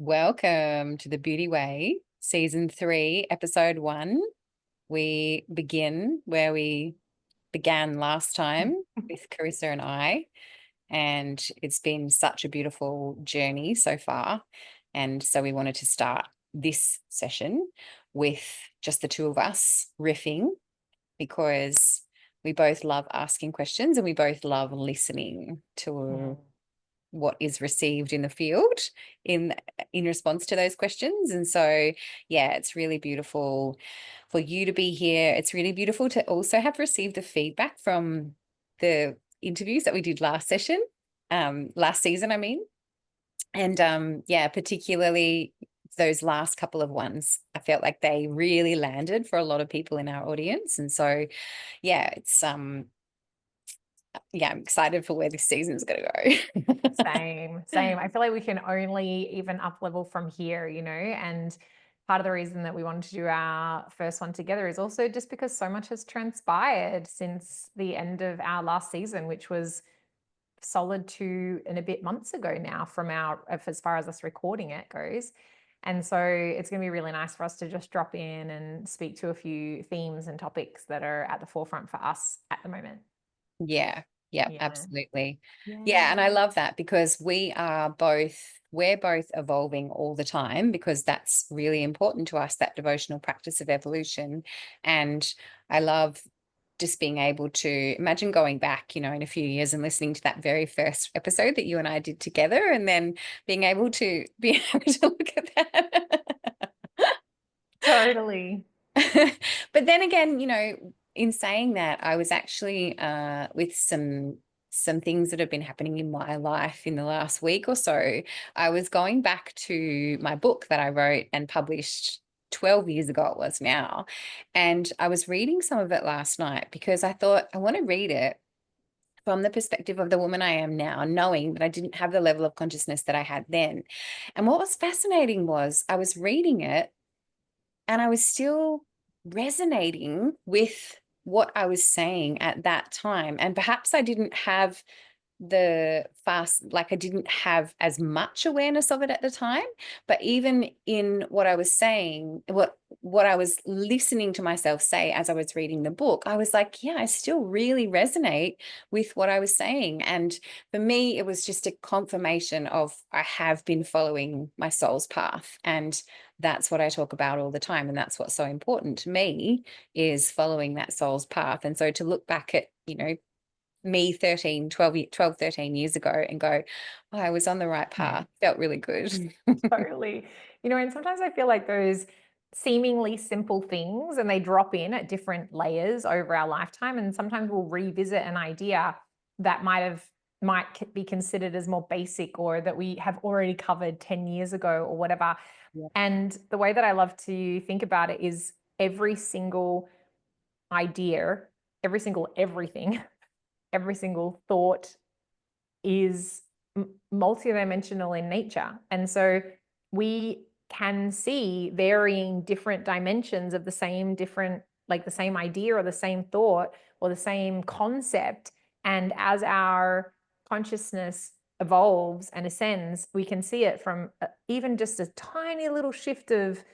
Welcome to the Beauty Way, Season 3, Episode 1. We begin where we began last time with Carissa and I, and it's been such a beautiful journey so far. And so we wanted to start this session with just the two of us riffing because we both love asking questions and we both love listening to what is received in the field in response to those questions. And so it's really beautiful for you to be here. It's really beautiful to also have received the feedback from the interviews that we did last season, I mean. And particularly those last couple of ones, I felt like they really landed for a lot of people in our audience. And so it's I'm excited for where this season's going to go. Same. I feel like we can only even up level from here, and part of the reason that we wanted to do our first one together is also just because so much has transpired since the end of our last season, which was solid 2 and a bit months ago now as far as us recording it goes. And so it's going to be really nice for us to just drop in and speak to a few themes and topics that are at the forefront for us at the moment. Yeah, Yeah. absolutely. Yeah, and I love that because we're both evolving all the time, because that's really important to us, that devotional practice of evolution. And I love just being able to imagine going back, in a few years and listening to that very first episode that you and I did together, and then being able to look at that. Totally. But then again, in saying that, I was actually with some things that have been happening in my life in the last week or so. I was going back to my book that I wrote and published 12 years ago it was now. And I was reading some of it last night because I thought I want to read it from the perspective of the woman I am now, knowing that I didn't have the level of consciousness that I had then. And what was fascinating was I was reading it and I was still resonating with what I was saying at that time. And perhaps I didn't have I didn't have as much awareness of it at the time, but even in what I was saying, what I was listening to myself say as I was reading the book, I was like, I still really resonate with what I was saying. And for me, it was just a confirmation of I have been following my soul's path. And that's what I talk about all the time. And that's what's so important to me, is following that soul's path. And so to look back at, me 13 years ago and go, oh, I was on the right path, felt really good. Totally. And sometimes I feel like those seemingly simple things, and they drop in at different layers over our lifetime. And sometimes we'll revisit an idea that might be considered as more basic, or that we have already covered 10 years ago or whatever. Yeah. And the way that I love to think about it is every single idea, every single everything, every single thought is multidimensional in nature. And so we can see varying different dimensions of the same idea or the same thought or the same concept. And as our consciousness evolves and ascends, we can see it from even just a tiny little shift of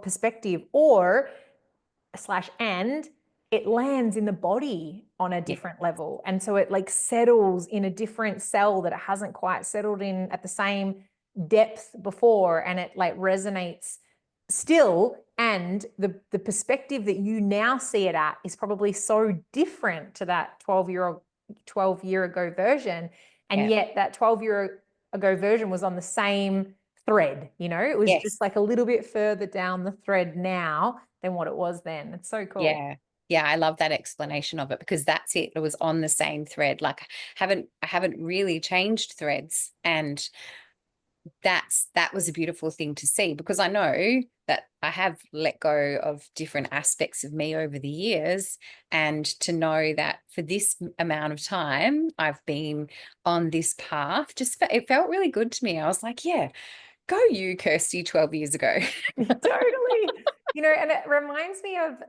perspective, or and it lands in the body on a different level. And so it settles in a different cell that it hasn't quite settled in at the same depth before. And it resonates still. And the perspective that you now see it at is probably so different to that 12 year ago version. And yet that 12 year ago version was on the same thread, it was just a little bit further down the thread now than what it was then. It's so cool. Yeah, I love that explanation of it, because that's it. It was on the same thread. Like I haven't really changed threads. And that was a beautiful thing to see, because I know that I have let go of different aspects of me over the years, and to know that for this amount of time I've been on this path, it felt really good to me. I was like, yeah, go you, Kirsty, 12 years ago. Totally. And it reminds me of,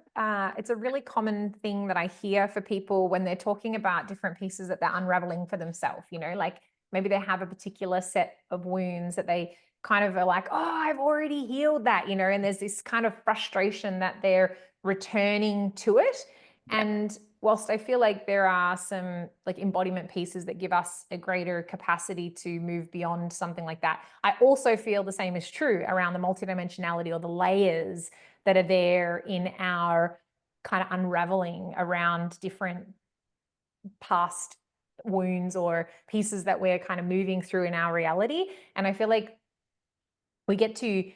it's a really common thing that I hear for people when they're talking about different pieces that they're unraveling for themselves, like maybe they have a particular set of wounds that they kind of are like, oh, I've already healed that, you know, and there's this kind of frustration that they're returning to it. Yeah. And whilst I feel like there are some like embodiment pieces that give us a greater capacity to move beyond something like that, I also feel the same is true around the multidimensionality or the layers that are there in our kind of unraveling around different past wounds or pieces that we're kind of moving through in our reality. And I feel like we get to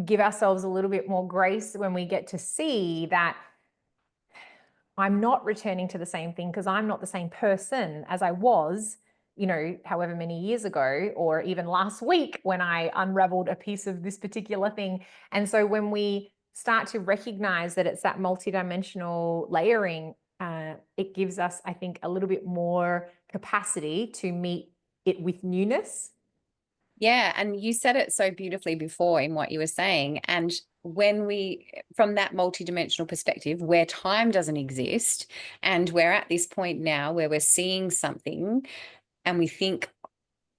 give ourselves a little bit more grace when we get to see that I'm not returning to the same thing because I'm not the same person as I was, you know, however many years ago, or even last week when I unraveled a piece of this particular thing. And so when we start to recognize that it's that multidimensional layering, it gives us, I think, a little bit more capacity to meet it with newness. Yeah, and you said it so beautifully before in what you were saying. And when we, from that multidimensional perspective, where time doesn't exist, and we're at this point now where we're seeing something and we think,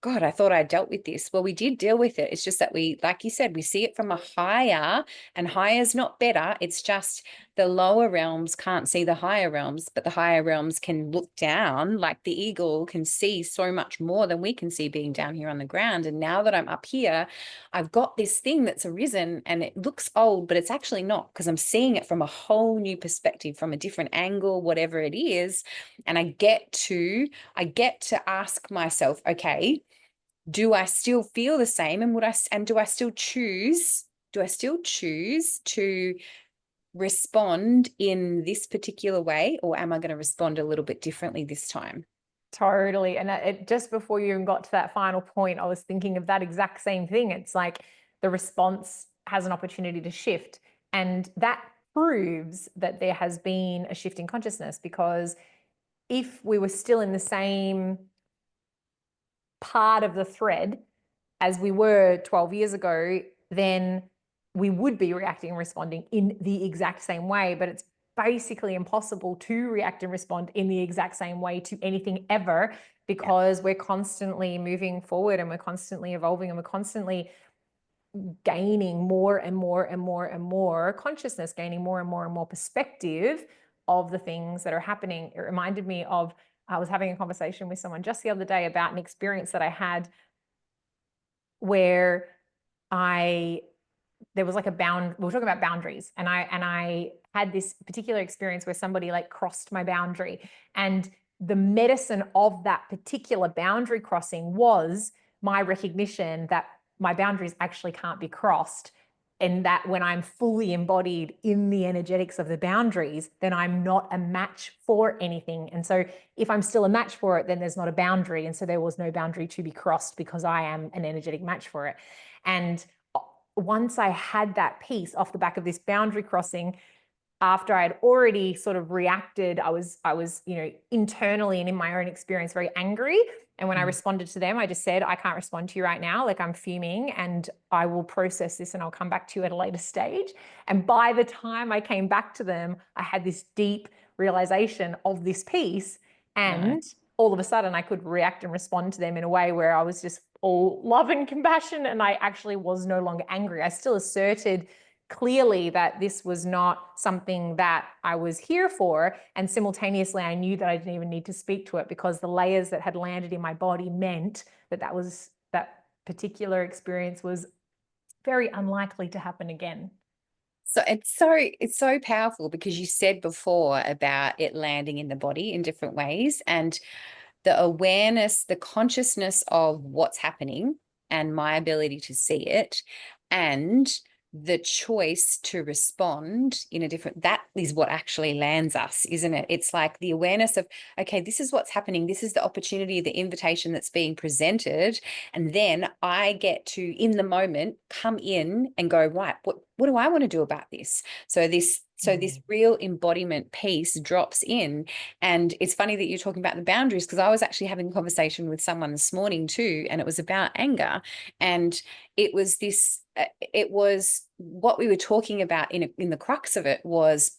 God, I thought I dealt with this. Well, we did deal with it. It's just that we, like you said, we see it from a higher, and higher is not better. It's just the lower realms can't see the higher realms, but the higher realms can look down, like the eagle can see so much more than we can see being down here on the ground. And now that I'm up here, I've got this thing that's arisen and it looks old, but it's actually not, because I'm seeing it from a whole new perspective, from a different angle, whatever it is. And I get to ask myself, okay, do I still feel the same? And do I still choose to respond in this particular way, or am I going to respond a little bit differently this time? Totally. And just before you even got to that final point, I was thinking of that exact same thing. It's like the response has an opportunity to shift. And that proves that there has been a shift in consciousness, because if we were still in the same part of the thread as we were 12 years ago, then we would be reacting and responding in the exact same way. But it's basically impossible to react and respond in the exact same way to anything ever, because we're constantly moving forward and we're constantly evolving and we're constantly gaining more and more and more and more consciousness, gaining more and more and more perspective of the things that are happening. It reminded me of, I was having a conversation with someone just the other day about an experience that I had where there was like we were talking about boundaries, and I had this particular experience where somebody like crossed my boundary, and the medicine of that particular boundary crossing was my recognition that my boundaries actually can't be crossed, and that when I'm fully embodied in the energetics of the boundaries, then I'm not a match for anything. And so if I'm still a match for it, then there's not a boundary. And so there was no boundary to be crossed because I am an energetic match for it. And once I had that piece off the back of this boundary crossing, after I had already sort of reacted, I was, you know, internally and in my own experience, very angry. And when I responded to them, I just said, I can't respond to you right now. Like, I'm fuming and I will process this and I'll come back to you at a later stage. And by the time I came back to them, I had this deep realization of this piece. And all of a sudden I could react and respond to them in a way where I was just all love and compassion. And I actually was no longer angry. I still asserted clearly that this was not something that I was here for. And simultaneously, I knew that I didn't even need to speak to it, because the layers that had landed in my body meant that that particular experience was very unlikely to happen again. So it's so powerful, because you said before about it landing in the body in different ways, and the awareness, the consciousness of what's happening and my ability to see it, and the choice to respond in a different, that is what actually lands us, isn't it? It's like the awareness of, okay, this is what's happening. This is the opportunity, the invitation that's being presented. And then I get to, in the moment, come in and go, right, what do I want to do about this? So this real embodiment piece drops in. And it's funny that you're talking about the boundaries, because I was actually having a conversation with someone this morning too, and it was about anger. And it was what we were talking about in the crux of it was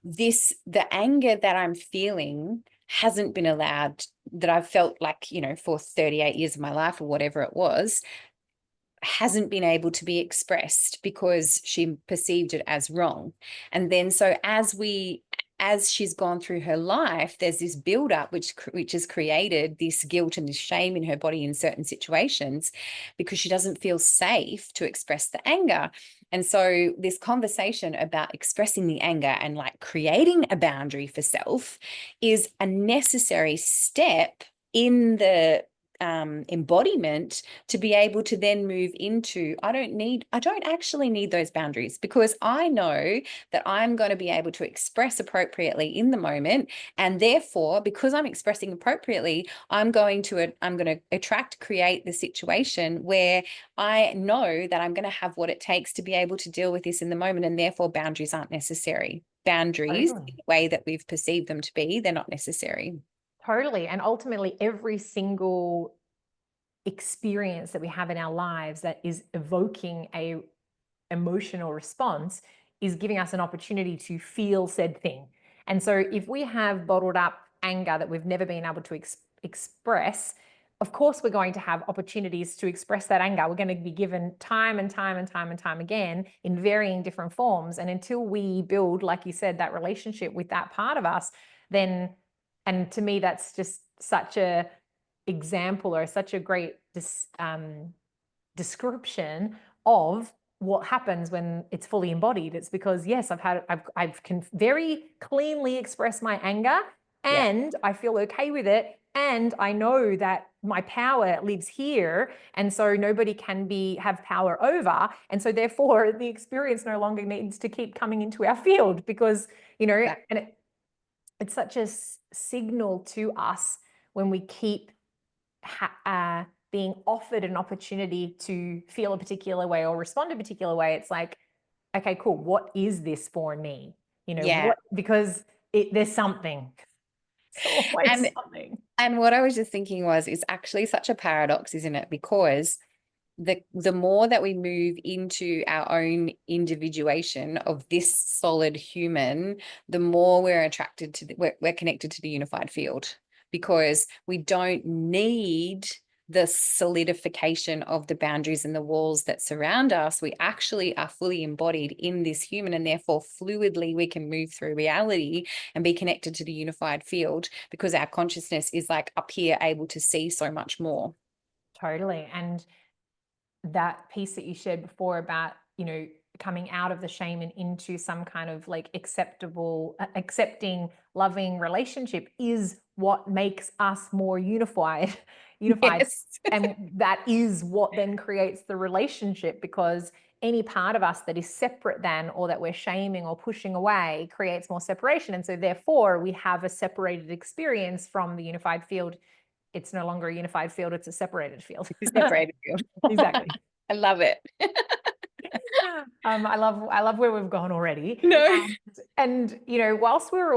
this: the anger that I'm feeling hasn't been allowed, that I've felt like, you know, for 38 years of my life or whatever it was, hasn't been able to be expressed because she perceived it as wrong. And then so as she's gone through her life, there's this buildup which has created this guilt and this shame in her body in certain situations because she doesn't feel safe to express the anger. And so this conversation about expressing the anger and like creating a boundary for self is a necessary step in the embodiment to be able to then move into, I don't actually need those boundaries, because I know that I'm going to be able to express appropriately in the moment. And therefore, because I'm expressing appropriately, I'm going to attract, create the situation where I know that I'm going to have what it takes to be able to deal with this in the moment. And therefore, boundaries aren't necessary. Boundaries, in the way that we've perceived them to be, they're not necessary. Totally. And ultimately, every single experience that we have in our lives that is evoking a emotional response is giving us an opportunity to feel said thing. And so if we have bottled up anger that we've never been able to express, of course we're going to have opportunities to express that anger. We're going to be given time and time and time and time again in varying different forms. And until we build, like you said, that relationship with that part of us, then, and to me, that's just such a example or such a great description of what happens when it's fully embodied. It's because, yes, I can very cleanly express my anger, and I feel okay with it. And I know that my power lives here. And so nobody can have power over. And so therefore the experience no longer needs to keep coming into our field, because, you know, and it's such a signal to us when we keep being offered an opportunity to feel a particular way or respond a particular way. It's like, okay, cool. What is this for me? You know, because there's something. It's always something. And what I was just thinking was, it's actually such a paradox, isn't it? Because the more that we move into our own individuation of this solid human, the more we're attracted to we're connected to the unified field, because we don't need the solidification of the boundaries and the walls that surround us. We actually are fully embodied in this human, and therefore fluidly we can move through reality and be connected to the unified field, because our consciousness is like up here able to see so much more. Totally. And that piece that you shared before about, you know, coming out of the shame and into some kind of like accepting, loving relationship is what makes us more unified. Yes. And that is what then creates the relationship, because any part of us that is separate than, or that we're shaming or pushing away, creates more separation. And so therefore we have a separated experience from the unified field. It's no longer a unified field, it's a separated field. It's a separated field. Exactly. I love it. I love where we've gone already. No. And you know, whilst we were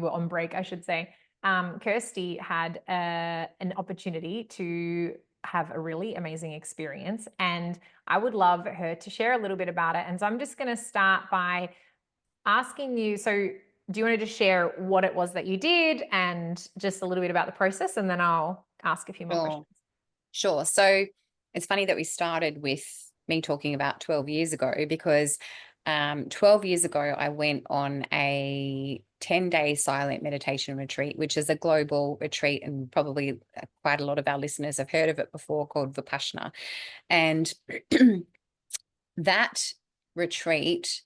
on break, I should say, Kirsty had an opportunity to have a really amazing experience, and I would love her to share a little bit about it. And so I'm just going to start by asking you, so do you want to just share what it was that you did and just a little bit about the process, and then I'll ask a few more questions. Sure. So it's funny that we started with me talking about 12 years ago, because 12 years ago, I went on a 10-day silent meditation retreat, which is a global retreat, and probably quite a lot of our listeners have heard of it before, called Vipassana. And that retreat,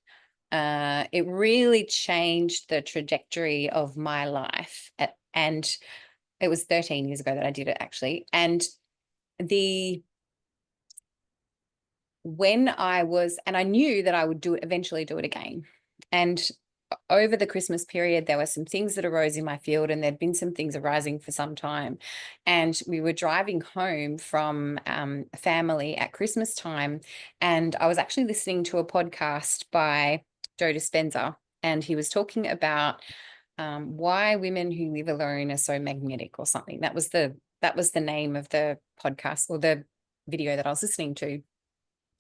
it really changed the trajectory of my life. And it was 13 years ago that I did it, actually. And I knew that I would eventually do it again. And over the Christmas period, there were some things that arose in my field, and there'd been some things arising for some time. And we were driving home from a family at Christmas time, and I was actually listening to a podcast by Joe Dispenza, and he was talking about why women who live alone are so magnetic, or something. That was the name of the podcast, or the video that I was listening to.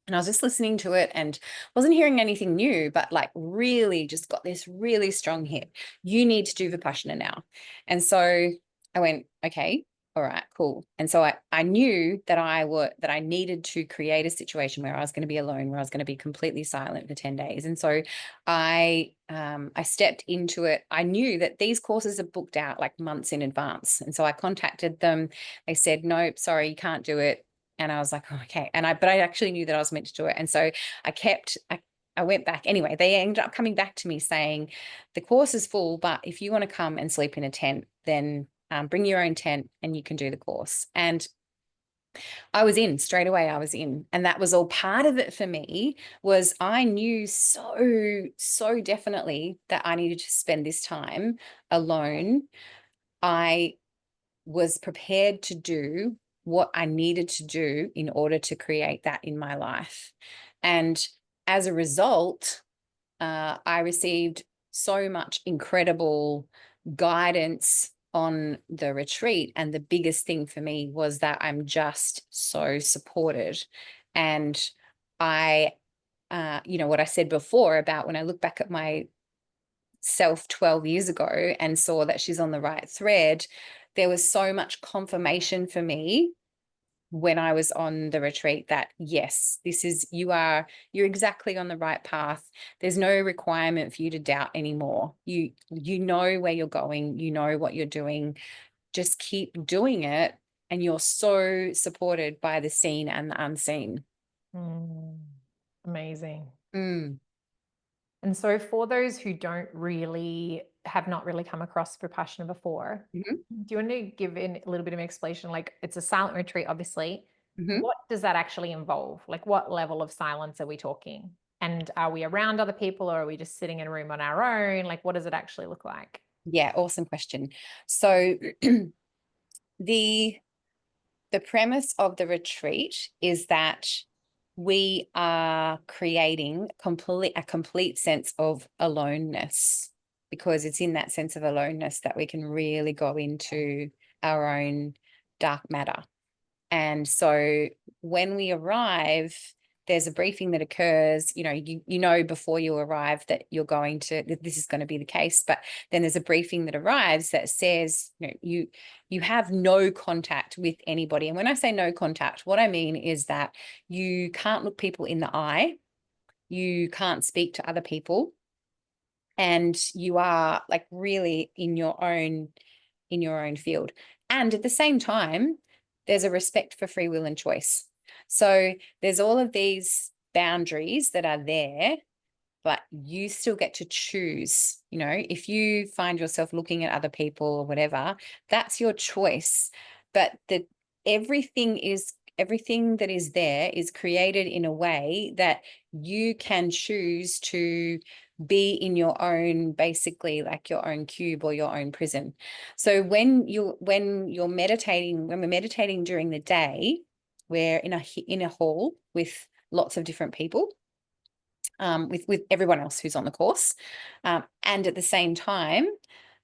And I was just listening to it and wasn't hearing anything new, but like really just got this really strong hit. You need to do Vipassana now. And so I went, okay, all right, cool. And so I knew that I needed to create a situation where I was going to be alone, where I was going to be completely silent for 10 days. And so I stepped into it. I knew that these courses are booked out like months in advance. And so I contacted them. They said, nope, sorry, you can't do it. And I was like, oh, okay. But I actually knew that I was meant to do it. And so I went back. Anyway, they ended up coming back to me saying, the course is full, but if you want to come and sleep in a tent, then bring your own tent and you can do the course. And I was in straight away. I was in. And that was all part of it for me. Was I knew so definitely that I needed to spend this time alone. I was prepared to do what I needed to do in order to create that in my life. And as a result, I received so much incredible guidance on the retreat. And the biggest thing for me was that I'm just so supported. And I, what I said before about when I look back at my self 12 years ago and saw that she's on the right thread, there was so much confirmation for me when I was on the retreat that yes, you're exactly on the right path. There's no requirement for you to doubt anymore. You know where you're going, you know what you're doing. Just keep doing it, and you're so supported by the seen and the unseen. Amazing. Mm. And so for those who have not really come across Vipassana before, Mm-hmm. do you want to give in a little bit of an explanation? Like, it's a silent retreat, obviously. Mm-hmm. What does that actually involve? Like, what level of silence are we talking? And are we around other people, or are we just sitting in a room on our own? Like, what does it actually look like? Yeah, awesome question. So the premise of the retreat is that we are creating a complete sense of aloneness, because it's in that sense of aloneness that we can really go into our own dark matter. And so when we arrive, there's a briefing that occurs, you know before you arrive that this is going to be the case, but then there's a briefing that arrives that says, you have no contact with anybody. And when I say no contact, what I mean is that you can't look people in the eye, you can't speak to other people, and you are like really in your own field. And at the same time, there's a respect for free will and choice. So there's all of these boundaries that are there, but you still get to choose. If you find yourself looking at other people or whatever, that's your choice. But everything that is there is created in a way that you can choose to be in your own, basically like your own cube or your own prison. So when we're meditating during the day, we're in a hall with lots of different people, with everyone else who's on the course. And at the same time,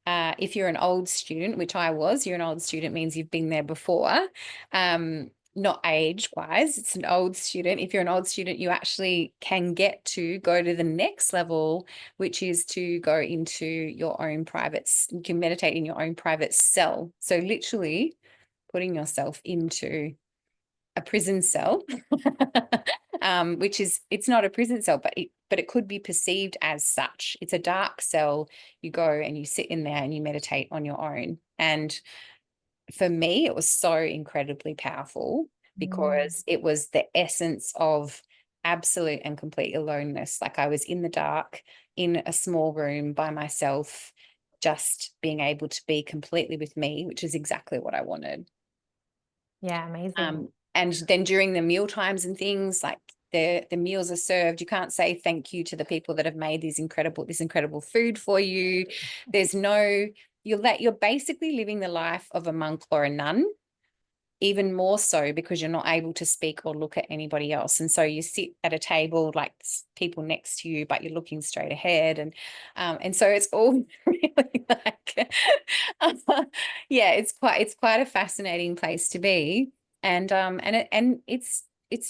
if you're an old student, which I was, you're an old student means you've been there before, not age-wise, it's an old student. If you're an old student, you actually can get to go to the next level, which is to go into your own you can meditate in your own private cell. So literally putting yourself into a prison cell, it's not a prison cell, but it could be perceived as such. It's a dark cell. You go and you sit in there and you meditate on your own. And for me, it was so incredibly powerful because it was the essence of absolute and complete aloneness. Like I was in the dark, in a small room by myself, just being able to be completely with me, which is exactly what I wanted. Yeah, amazing. And then during the meal times and things, like the meals are served, you can't say thank you to the people that have made this incredible food for you. You're basically living the life of a monk or a nun, even more so because you're not able to speak or look at anybody else. And so you sit at a table like people next to you, but you're looking straight ahead. And so it's all really like, yeah, it's quite a fascinating place to be. And it's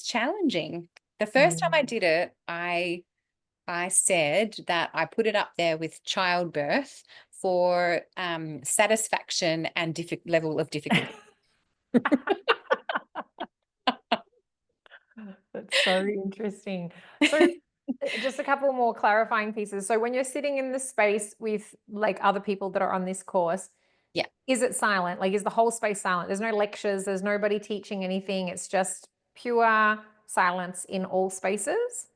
challenging. The first time I did it, I said that I put it up there with childbirth for satisfaction and level of difficulty. That's so interesting. So just a couple more clarifying pieces. So when you're sitting in the space with like other people that are on this course, Yeah. is it silent? Like, is the whole space silent? There's no lectures, there's nobody teaching anything. It's just pure silence in all spaces?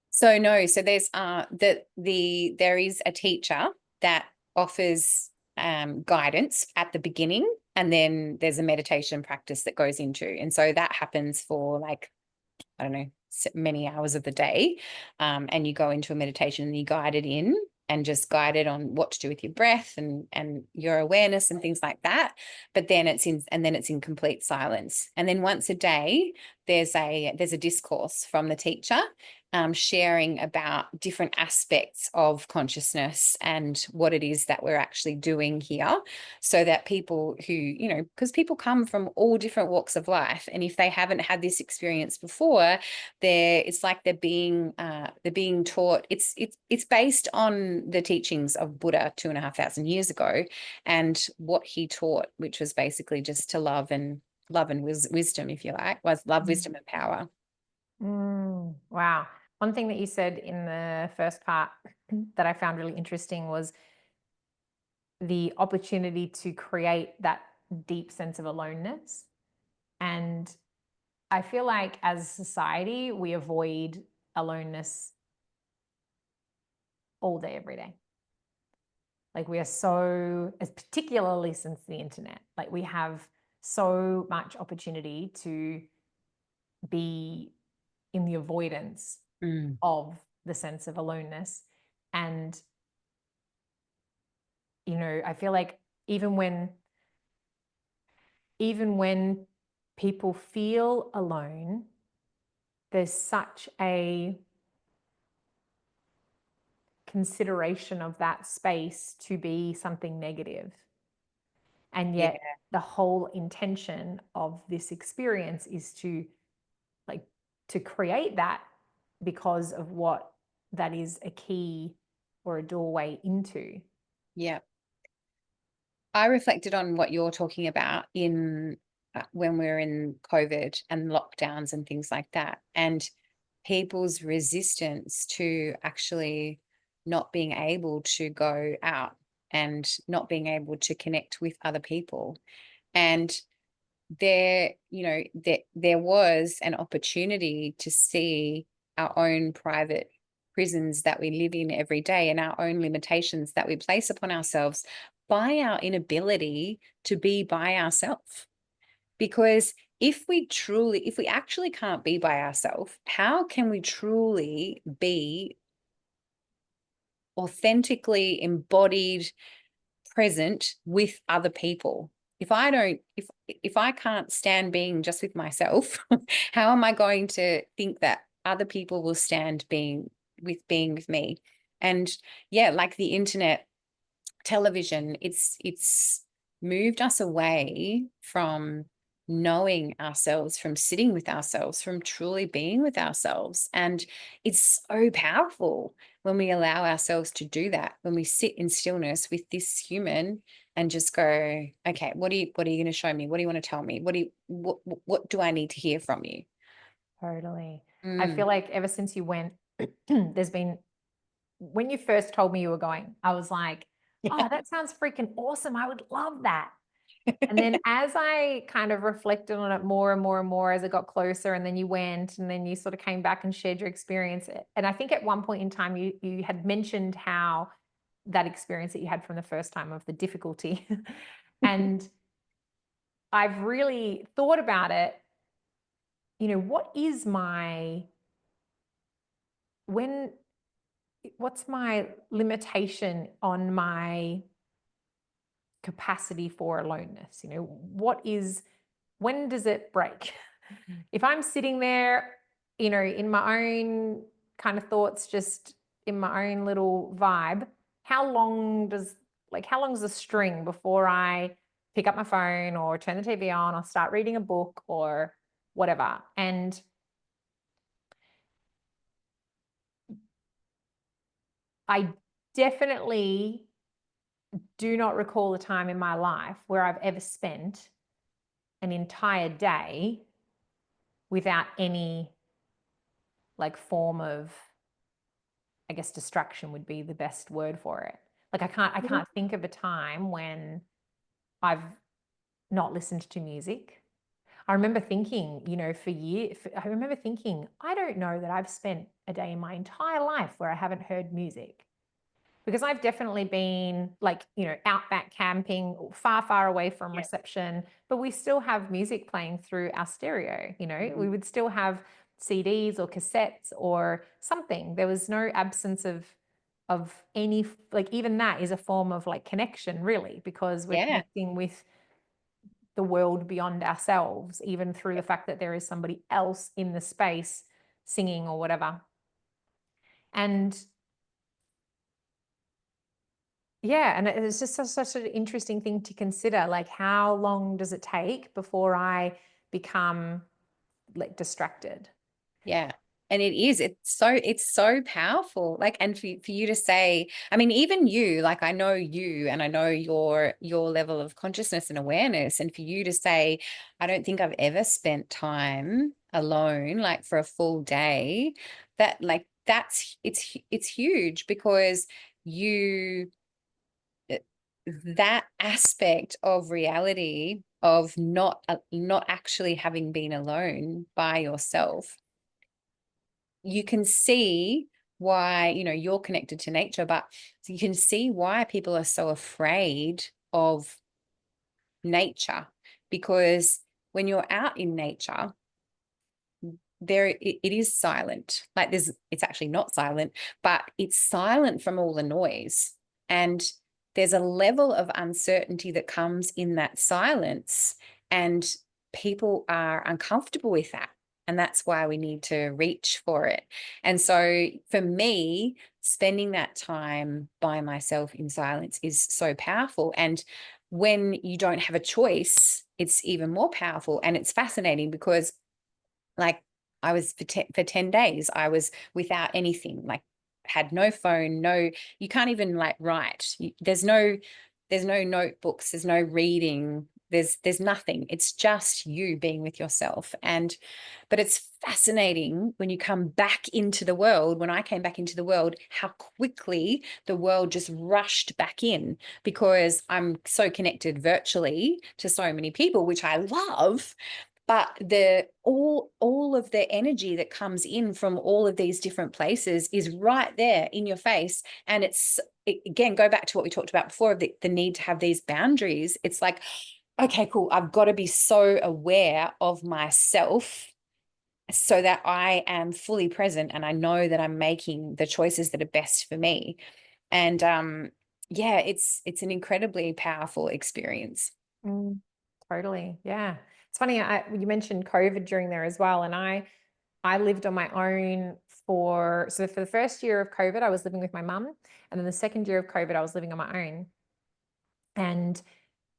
So no, so there's there is a teacher that offers guidance at the beginning, and then there's a meditation practice that goes into, and so that happens for like, I don't know, many hours of the day, and you go into a meditation and you guide it in and just guide it on what to do with your breath and your awareness and things like that. But then it's in complete silence. And then once a day, there's a discourse from the teacher, sharing about different aspects of consciousness and what it is that we're actually doing here, so that people who, because people come from all different walks of life, and if they haven't had this experience before, it's like they're being taught. It's based on the teachings of Buddha 2,500 years ago, and what he taught, which was basically just to love and wisdom, if you like, was love, wisdom, and power. Wow. One thing that you said in the first part that I found really interesting was the opportunity to create that deep sense of aloneness. And I feel like as a society, we avoid aloneness all day, every day. Like we are so, particularly since the internet, like we have so much opportunity to be in the avoidance of the sense of aloneness. And, I feel like even when people feel alone, there's such a consideration of that space to be something negative. And yet the whole intention of this experience is to create that, because of what that is a key or a doorway into. Yeah. I reflected on what you're talking about in when we're in COVID and lockdowns and things like that, and people's resistance to actually not being able to go out and not being able to connect with other people. And there was an opportunity to see our own private prisons that we live in every day, and our own limitations that we place upon ourselves by our inability to be by ourselves. Because if we actually can't be by ourselves, how can we truly be authentically embodied, present with other people? If I can't stand being just with myself, how am I going to think that other people will stand being with me? And yeah, like the internet, television, it's moved us away from knowing ourselves, from sitting with ourselves, from truly being with ourselves. And it's so powerful when we allow ourselves to do that, when we sit in stillness with this human and just go, okay, what are you going to show me? What do you want to tell me? What do I need to hear from you? Totally. I feel like ever since you went, there's been, when you first told me you were going, I was like, oh, that sounds freaking awesome. I would love that. And then as I kind of reflected on it more and more and more as it got closer, and then you went, and then you sort of came back and shared your experience. And I think at one point in time, you had mentioned how that experience that you had from the first time of the difficulty. And I've really thought about it, what is what's my limitation on my capacity for aloneness? When does it break? If I'm sitting there, in my own kind of thoughts, just in my own little vibe, how long is a string before I pick up my phone or turn the TV on or start reading a book or whatever? And I definitely do not recall a time in my life where I've ever spent an entire day without any like form of, I guess, distraction would be the best word for it. Like I can't think of a time when I've not listened to music. I remember thinking, you know, for years, I remember thinking, I don't know that I've spent a day in my entire life where I haven't heard music. Because I've definitely been like, you know, outback camping, far, far away from Yeah. reception, but we still have music playing through our stereo, you know, we would still have CDs or cassettes or something. There was no absence of any, like even that is a form of like connection really, because we're Yeah. connecting with the world beyond ourselves, even through the fact that there is somebody else in the space singing or whatever. And yeah, and it's just such an interesting thing to consider. Like, how long does it take before I become like distracted? Yeah. And it's so powerful. Like, and for you to say, I mean, even you, like I know you and I know your level of consciousness and awareness. And for you to say, I don't think I've ever spent time alone, like for a full day, that like it's huge because you that aspect of reality of not actually having been alone by yourself, you can see why, you know, you're connected to nature, but you can see why people are so afraid of nature, because when you're out in nature, it is silent. Like it's actually not silent, but it's silent from all the noise. And there's a level of uncertainty that comes in that silence, and people are uncomfortable with that. And that's why we need to reach for it. And so for me, spending that time by myself in silence is so powerful. And when you don't have a choice, it's even more powerful. And it's fascinating because, like, I was for 10 days, I was without anything, like had no phone, no, you can't even like write. There's no notebooks, there's no reading, there's nothing. It's just you being with yourself. But it's fascinating when you come back into the world. When I came back into the world, how quickly the world just rushed back in, because I'm so connected virtually to so many people, which I love. But all of the energy that comes in from all of these different places is right there in your face. And again, go back to what we talked about before, the need to have these boundaries. It's like, okay, cool, I've got to be so aware of myself so that I am fully present and I know that I'm making the choices that are best for me. And yeah, it's an incredibly powerful experience. Totally. Yeah. It's funny. You mentioned COVID during there as well. And I lived on my own so for the first year of COVID, I was living with my mum. And then the second year of COVID, I was living on my own. And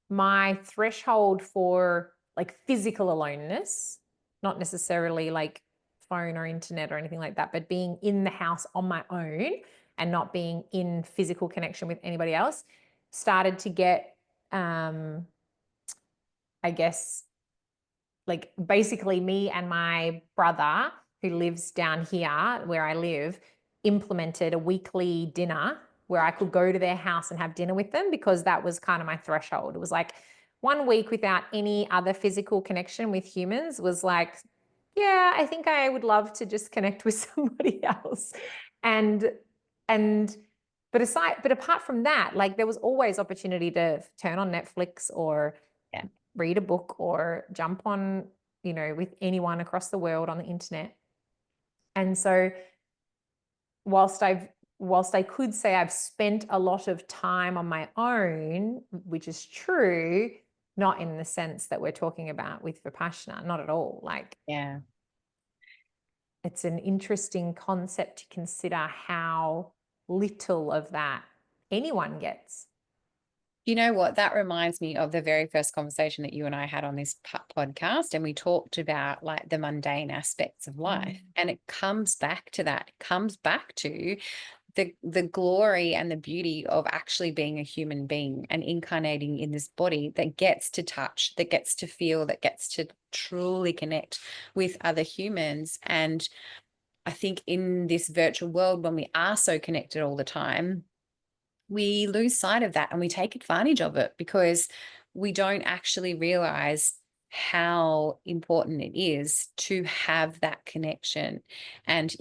my threshold for like physical aloneness, not necessarily like phone or internet or anything like that, but being in the house on my own and not being in physical connection with anybody else, started to get, I guess, like basically me and my brother who lives down here where I live implemented a weekly dinner where I could go to their house and have dinner with them, because that was kind of my threshold. It was like 1 week without any other physical connection with humans was like, yeah, I think I would love to just connect with somebody else. And and but apart from that, like there was always opportunity to turn on Netflix or Yeah. read a book or jump on, you know, with anyone across the world on the internet. And so whilst I could say I've spent a lot of time on my own, which is true, not in the sense that we're talking about with Vipassana, not at all. Like, Yeah. it's an interesting concept to consider how little of that anyone gets. You know what? That reminds me of the very first conversation that you and I had on this podcast. And we talked about like the mundane aspects of life. And it comes back to that. It comes back to the glory and the beauty of actually being a human being and incarnating in this body that gets to touch, that gets to feel, that gets to truly connect with other humans. And I think in this virtual world, when we are so connected all the time, we lose sight of that and we take advantage of it because we don't actually realize how important it is to have that connection. And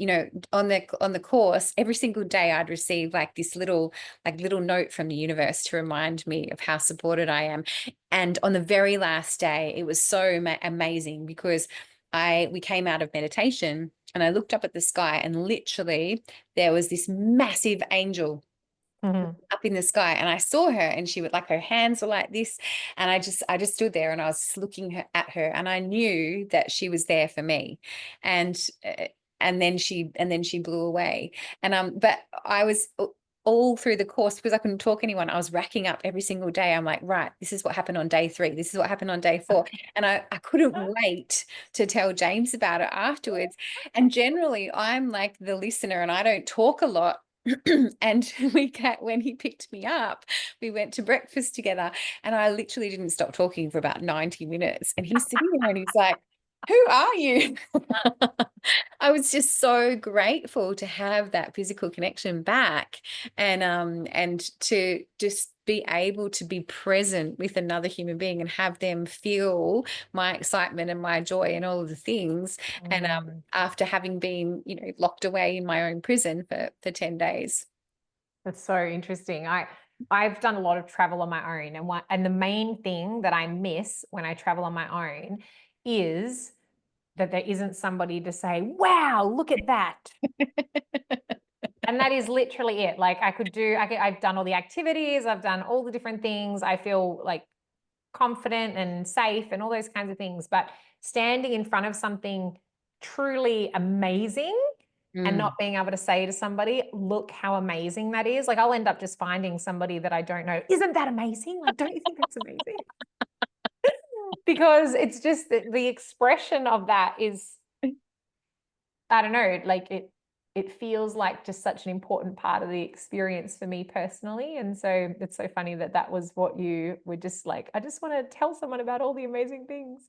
on the course, every single day I'd receive like this little note from the universe to remind me of how supported I am. And on the very last day, it was so amazing because we came out of meditation and I looked up at the sky and literally there was this massive angel up in the sky, and I saw her, and she would like, her hands were like this, and I just stood there and I was just looking at her, and I knew that she was there for me. And then she blew away. And but I was all through the course, because I couldn't talk to anyone, I was racking up every single day. I'm like, right, this is what happened on day 3, this is what happened on day 4. And I couldn't wait to tell James about it afterwards. And generally I'm like the listener and I don't talk a lot. And when he picked me up, we went to breakfast together, and I literally didn't stop talking for about 90 minutes. And he's sitting there and he's like, who are you? I was just so grateful to have that physical connection back, and to just be able to be present with another human being and have them feel my excitement and my joy and all of the things. And after having been, locked away in my own prison for 10 days. That's so interesting. I've done a lot of travel on my own, and the main thing that I miss when I travel on my own is that there isn't somebody to say, wow, look at that. And that is literally it. Like I've done all the activities, I've done all the different things. I feel like confident and safe and all those kinds of things. But standing in front of something truly amazing and not being able to say to somebody, look how amazing that is. Like I'll end up just finding somebody that I don't know. Isn't that amazing? Like, don't you think that's amazing? Because it's just the expression of that is, I don't know, like it feels like just such an important part of the experience for me personally. And so it's so funny that was what you were just like, I just want to tell someone about all the amazing things.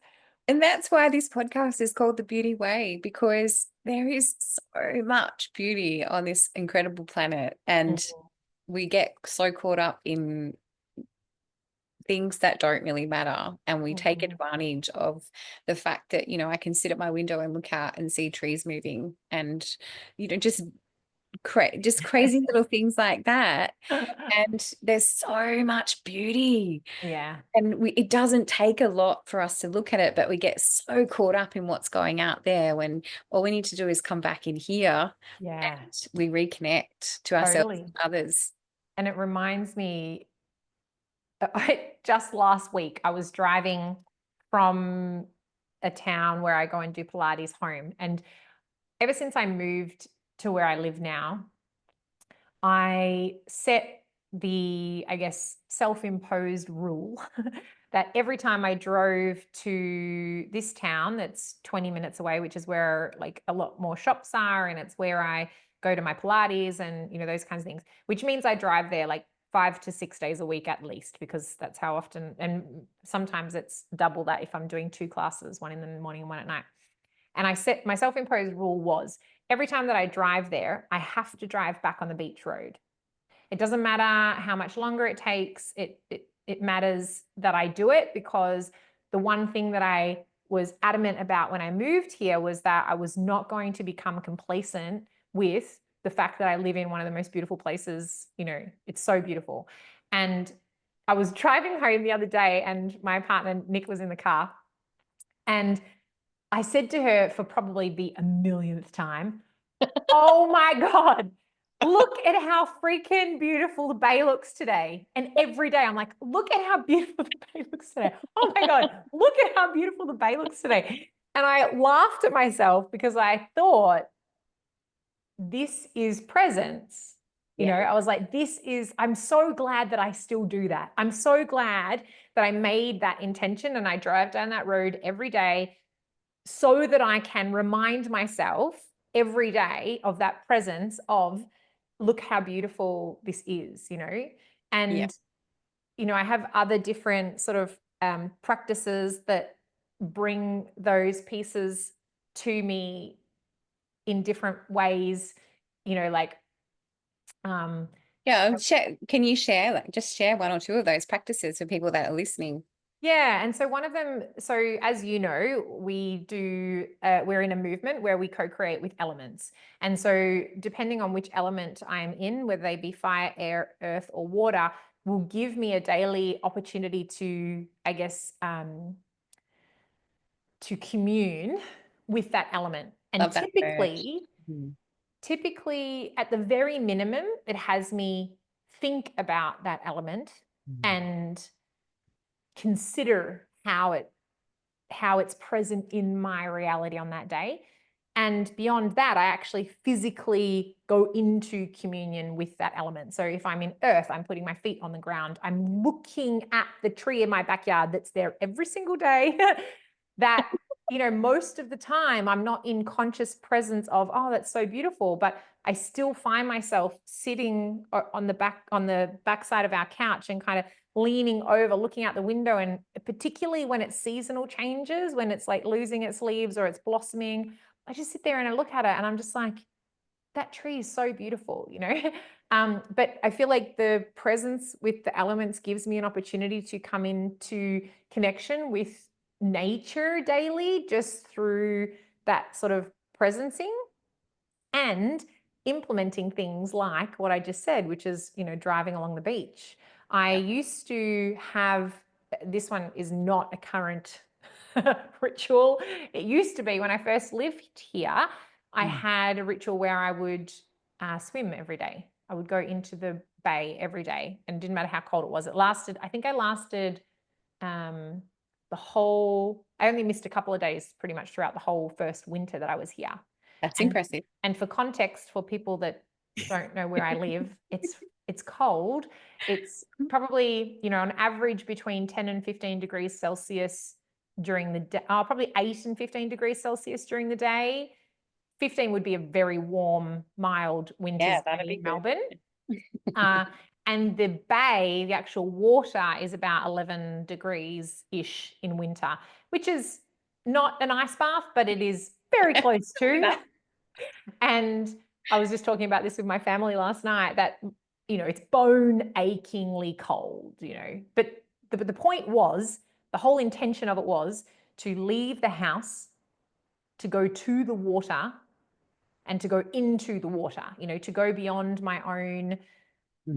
And that's why this podcast is called The Beauty Way, because there is so much beauty on this incredible planet. And we get so caught up in things that don't really matter. And we take advantage of the fact that, I can sit at my window and look out and see trees moving and, just crazy little things like that. And there's so much beauty. Yeah. And it doesn't take a lot for us to look at it, but we get so caught up in what's going out there when all we need to do is come back in here. Yeah. And we reconnect to ourselves and others. And it reminds me, just last week, I was driving from a town where I go and do Pilates home. And ever since I moved to where I live now, I set the, I guess, self-imposed rule that every time I drove to this town that's 20 minutes away, which is where like a lot more shops are, and it's where I go to my Pilates and, those kinds of things, which means I drive there like 5 to 6 days a week at least, because that's how often, and sometimes it's double that if I'm doing 2 classes, one in the morning and one at night. And I set my self-imposed rule was every time that I drive there, I have to drive back on the beach road. It doesn't matter how much longer it takes. It matters that I do it, because the one thing that I was adamant about when I moved here was that I was not going to become complacent with the fact that I live in one of the most beautiful places. It's so beautiful. And I was driving home the other day and my partner, Nick, was in the car. And I said to her for probably the 1,000,000th time, oh my God, look at how freaking beautiful the bay looks today. And every day I'm like, look at how beautiful the bay looks today. Oh my God, look at how beautiful the bay looks today. And I laughed at myself because I thought, this is presence. I was like, I'm so glad that I still do that. I'm so glad that I made that intention and I drive down that road every day so that I can remind myself every day of that presence of look how beautiful this is, you know? Yeah. And, you know, I have other different sort of practices that bring those pieces to me in different ways, you know, like, um, Yeah. Can you share, like, just share one or two of those practices for people that are listening? yeah, and so one of them, so as you know, we're in a movement where we co-create with elements. And so depending on which element I'm in, whether they be fire, air, earth, or water, will give me a daily opportunity to, I guess, to commune with that element. And Love that purge. typically at the very minimum, it has me think about that element and consider how it's present in my reality on that day. And beyond that, I actually physically go into communion with that element. So if I'm in earth, I'm putting my feet on the ground. I'm looking at the tree in my backyard that's there every single day. That, you know, most of the time I'm not in conscious presence of, oh, that's so beautiful. But I still find myself sitting on the back side of our couch and kind of leaning over, looking out the window. And particularly when it's seasonal changes, when it's like losing its leaves or it's blossoming, I just sit there and I look at it and I'm just like, that tree is so beautiful, you know? But I feel like the presence with the elements gives me an opportunity to come into connection with nature daily just through that sort of presencing and implementing things like what I just said, which is, you know, driving along the beach. I Yeah. used to have, this one is not a current ritual. It used to be when I first lived here, I had a ritual where I would swim every day. I would go into the bay every day, and it didn't matter how cold it was. It lasted, I think I lasted um, I only missed a couple of days pretty much throughout the whole first winter that I was here. That's And impressive. and for context, for people that don't know where I live, it's cold. It's probably, you know, on average between 10 and 15 degrees Celsius during the day. Probably 8 and 15 degrees Celsius during the day. 15 would be a very warm, mild winter's Yeah, that'd day be in good. Melbourne. Uh, and the bay, the actual water is about 11 degrees-ish in winter, which is not an ice bath, but it is very close to. Enough. And I was just talking about this with my family last night that, you know, it's bone achingly cold, you know. But the point was, the whole intention of it was to leave the house, to go to the water and to go into the water, you know, to go beyond my own,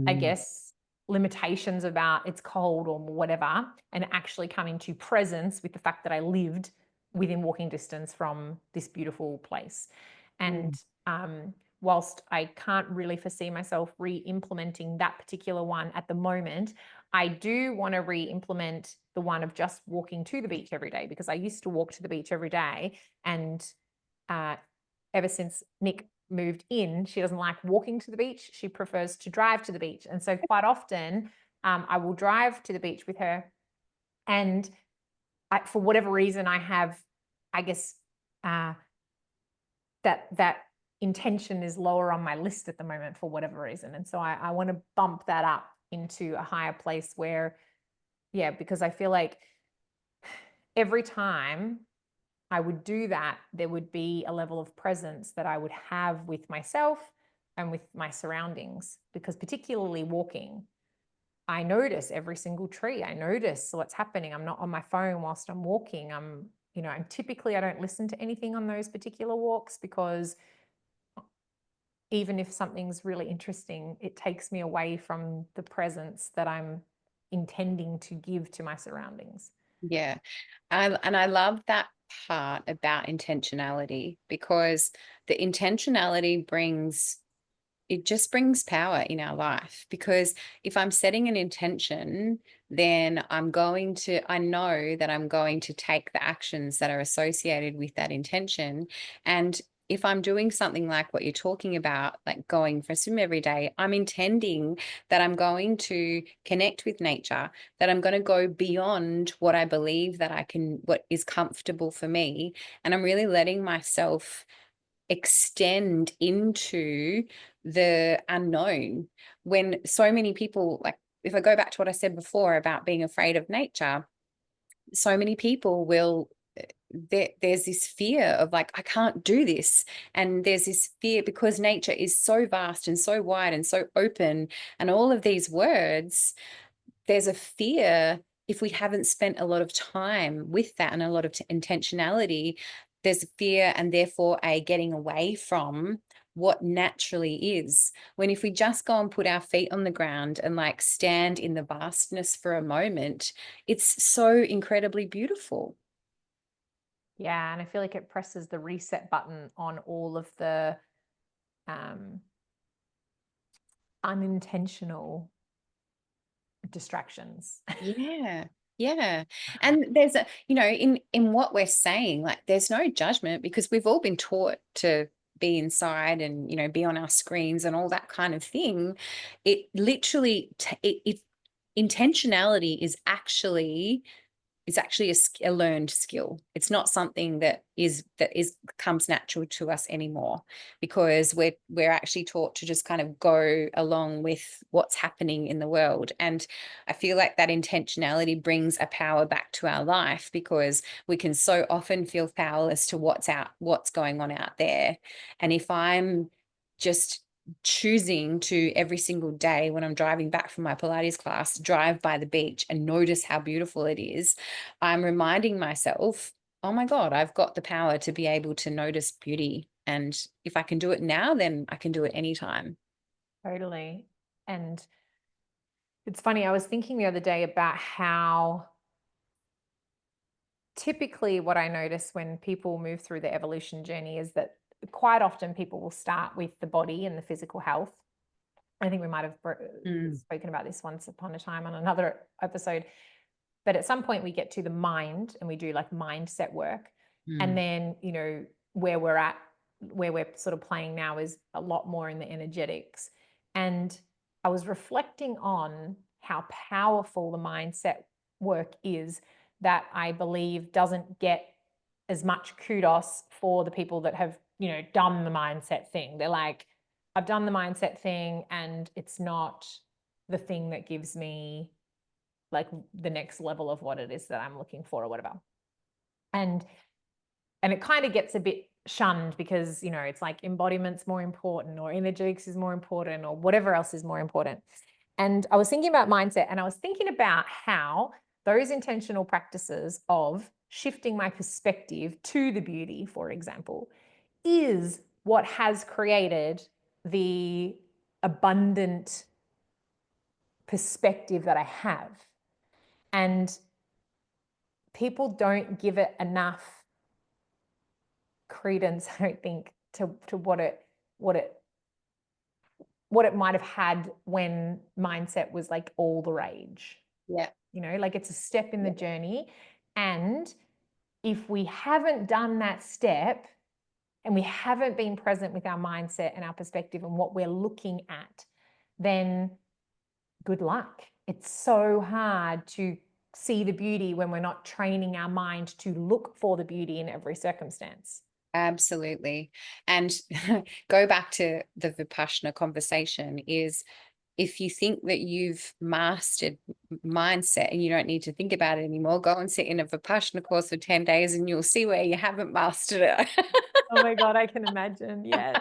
I guess, limitations about it's cold or whatever, and actually come into presence with the fact that I lived within walking distance from this beautiful place. And whilst I can't really foresee myself re-implementing that particular one at the moment, I do want to re-implement the one of just walking to the beach every day, because I used to walk to the beach every day. And ever since Nick moved in, she doesn't like walking to the beach. She prefers to drive to the beach. And so quite often I will drive to the beach with her. And for whatever reason, I have, I guess, that intention is lower on my list at the moment for whatever reason. And so I want to bump that up into a higher place where, yeah, because I feel like every time I would do that, there would be a level of presence that I would have with myself and with my surroundings. Because particularly walking, I notice every single tree. I notice what's happening. I'm not on my phone whilst I'm walking. I'm typically, I don't listen to anything on those particular walks, because even if something's really interesting, it takes me away from the presence that I'm intending to give to my surroundings. Yeah. And I love that part about intentionality, because the intentionality just brings power in our life. Because if I'm setting an intention, then I know that I'm going to take the actions that are associated with that intention. And if I'm doing something like what you're talking about, like going for a swim every day, I'm intending that I'm going to connect with nature, that I'm going to go beyond what I believe that what is comfortable for me. And I'm really letting myself extend into the unknown. When so many people, like, if I go back to what I said before about being afraid of nature, so many people will, there's this fear of like, I can't do this. And there's this fear because nature is so vast and so wide and so open, and all of these words, there's a fear if we haven't spent a lot of time with that and a lot of intentionality. There's a fear and therefore a getting away from what naturally is. When if we just go and put our feet on the ground and like stand in the vastness for a moment, it's so incredibly beautiful. Yeah, and I feel like it presses the reset button on all of the unintentional distractions. Yeah. Yeah. And there's a, in what we're saying, like there's no judgment because we've all been taught to be inside and, be on our screens and all that kind of thing. It literally, intentionality is actually a learned skill. It's not something that comes natural to us anymore, because we're actually taught to just kind of go along with what's happening in the world. And I feel like that intentionality brings a power back to our life, because we can so often feel powerless to what's going on out there. And if I'm just choosing to every single day when I'm driving back from my Pilates class, drive by the beach and notice how beautiful it is, I'm reminding myself, oh my God, I've got the power to be able to notice beauty. And if I can do it now, then I can do it anytime. Totally. And it's funny, I was thinking the other day about how typically what I notice when people move through the evolution journey is that quite often people will start with the body and the physical health. I think we might have spoken about this once upon a time on another episode. But at some point we get to the mind and we do like mindset work. And then, where we're sort of playing now is a lot more in the energetics. And I was reflecting on how powerful the mindset work is, that I believe doesn't get as much kudos for the people that have, done the mindset thing. They're like, I've done the mindset thing and it's not the thing that gives me like the next level of what it is that I'm looking for or whatever. And it kind of gets a bit shunned because, it's like embodiment's more important, or energetics is more important, or whatever else is more important. And I was thinking about mindset, and I was thinking about how those intentional practices of shifting my perspective to the beauty, for example, is what has created the abundant perspective that I have. And people don't give it enough credence, I don't think, to what it might have had when mindset was like all the rage. Yeah. Like it's a step in the journey. And if we haven't done that step and we haven't been present with our mindset and our perspective and what we're looking at, then good luck. It's so hard to see the beauty when we're not training our mind to look for the beauty in every circumstance. Absolutely. And go back to the Vipassana conversation, is if you think that you've mastered mindset and you don't need to think about it anymore, go and sit in a Vipassana course for 10 days and you'll see where you haven't mastered it. Oh my God, I can imagine. Yes.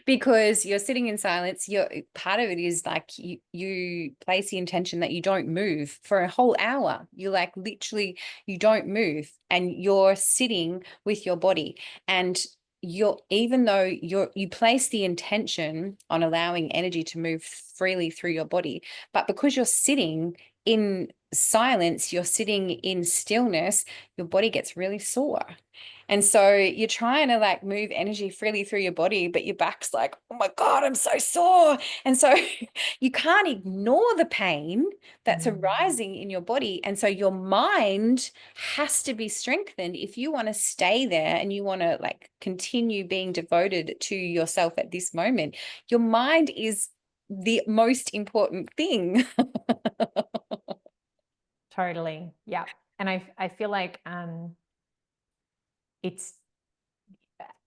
Because you're sitting in silence. Part of it is like you place the intention that you don't move for a whole hour. You like literally, you don't move and you're sitting with your body. And even though you place the intention on allowing energy to move freely through your body, but because you're sitting in silence, you're sitting in stillness, your body gets really sore. And so you're trying to like move energy freely through your body, but your back's like, oh my God, I'm so sore. And so you can't ignore the pain that's arising in your body. And so your mind has to be strengthened if you want to stay there and you want to like continue being devoted to yourself at this moment. Your mind is the most important thing. Totally. Yeah. And I feel like it's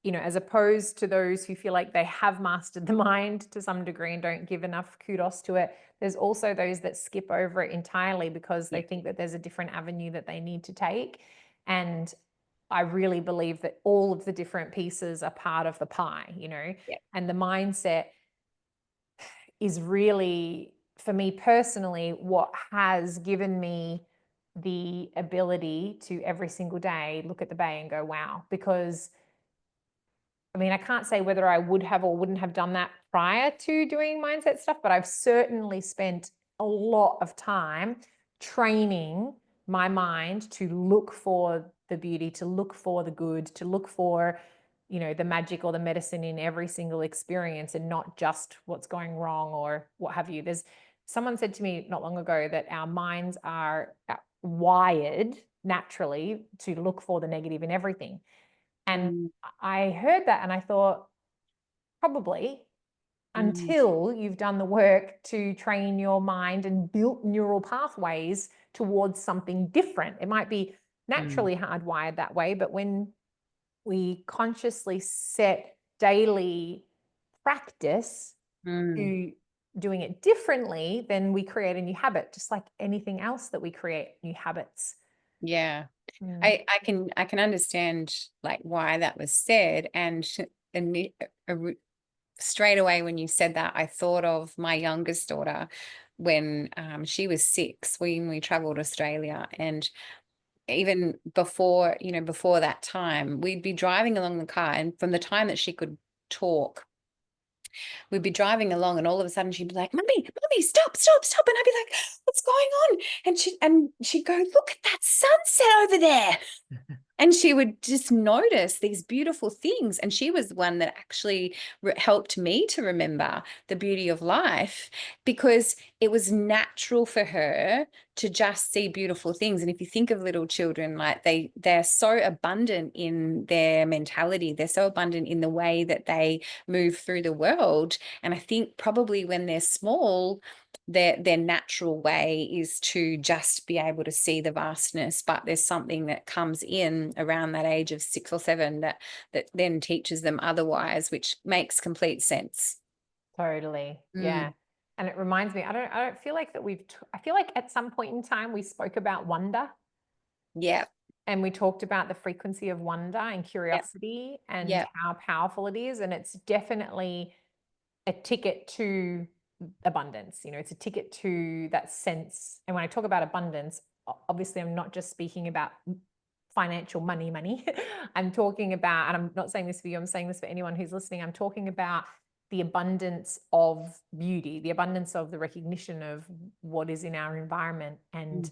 you know, as opposed to those who feel like they have mastered the mind to some degree and don't give enough kudos to it, there's also those that skip over it entirely because they think that there's a different avenue that they need to take. And I really believe that all of the different pieces are part of the pie, you know, and the mindset is really, for me personally, what has given me the ability to every single day look at the bay and go, wow, because I mean, I can't say whether I would have or wouldn't have done that prior to doing mindset stuff, but I've certainly spent a lot of time training my mind to look for the beauty, to look for the good, to look for, you know, the magic or the medicine in every single experience and not just what's going wrong or what have you. There's someone said to me not long ago that our minds are wired naturally to look for the negative in everything. And I heard that and I thought, probably until you've done the work to train your mind and built neural pathways towards something different. It might be naturally hardwired that way, but when we consciously set daily practice to doing it differently, then we create a new habit, just like anything else that we create new habits. Yeah. I can understand like why that was said, and straight away when you said that, I thought of my youngest daughter when she was 6 when we traveled Australia. And even before, before that time, we'd be driving along the car, and from the time that she could talk, we'd be driving along, and all of a sudden she'd be like, Mummy, stop, stop, stop. And I'd be like, what's going on? And she'd go, look at that sunset over there. And she would just notice these beautiful things. And she was the one that actually helped me to remember the beauty of life, because it was natural for her to just see beautiful things. And if you think of little children, like they're so abundant in their mentality, they're so abundant in the way that they move through the world. And I think probably when they're small, their natural way is to just be able to see the vastness, but there's something that comes in around that age of 6 or 7 that then teaches them otherwise, which makes complete sense. Totally. Yeah. And it reminds me, I don't feel like that I feel like at some point in time we spoke about wonder. Yeah. And we talked about the frequency of wonder and curiosity and how powerful it is. And it's definitely a ticket to abundance. You know, it's a ticket to that sense. And when I talk about abundance, obviously I'm not just speaking about financial money. I'm talking about, and I'm not saying this for you, I'm saying this for anyone who's listening. I'm talking about the abundance of beauty, the abundance of the recognition of what is in our environment. And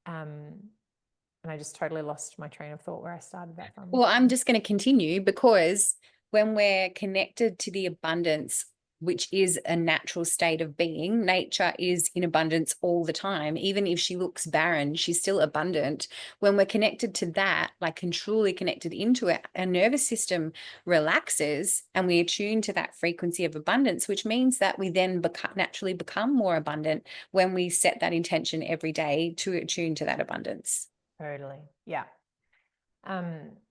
I just totally lost my train of thought where I started that from. Well, I'm just going to continue, because when we're connected to the abundance, which is a natural state of being, nature is in abundance all the time. Even if she looks barren, she's still abundant. When we're connected to that, like, and truly connected into it, our nervous system relaxes and we attune to that frequency of abundance, which means that we then naturally become more abundant when we set that intention every day to attune to that abundance. Totally. Yeah.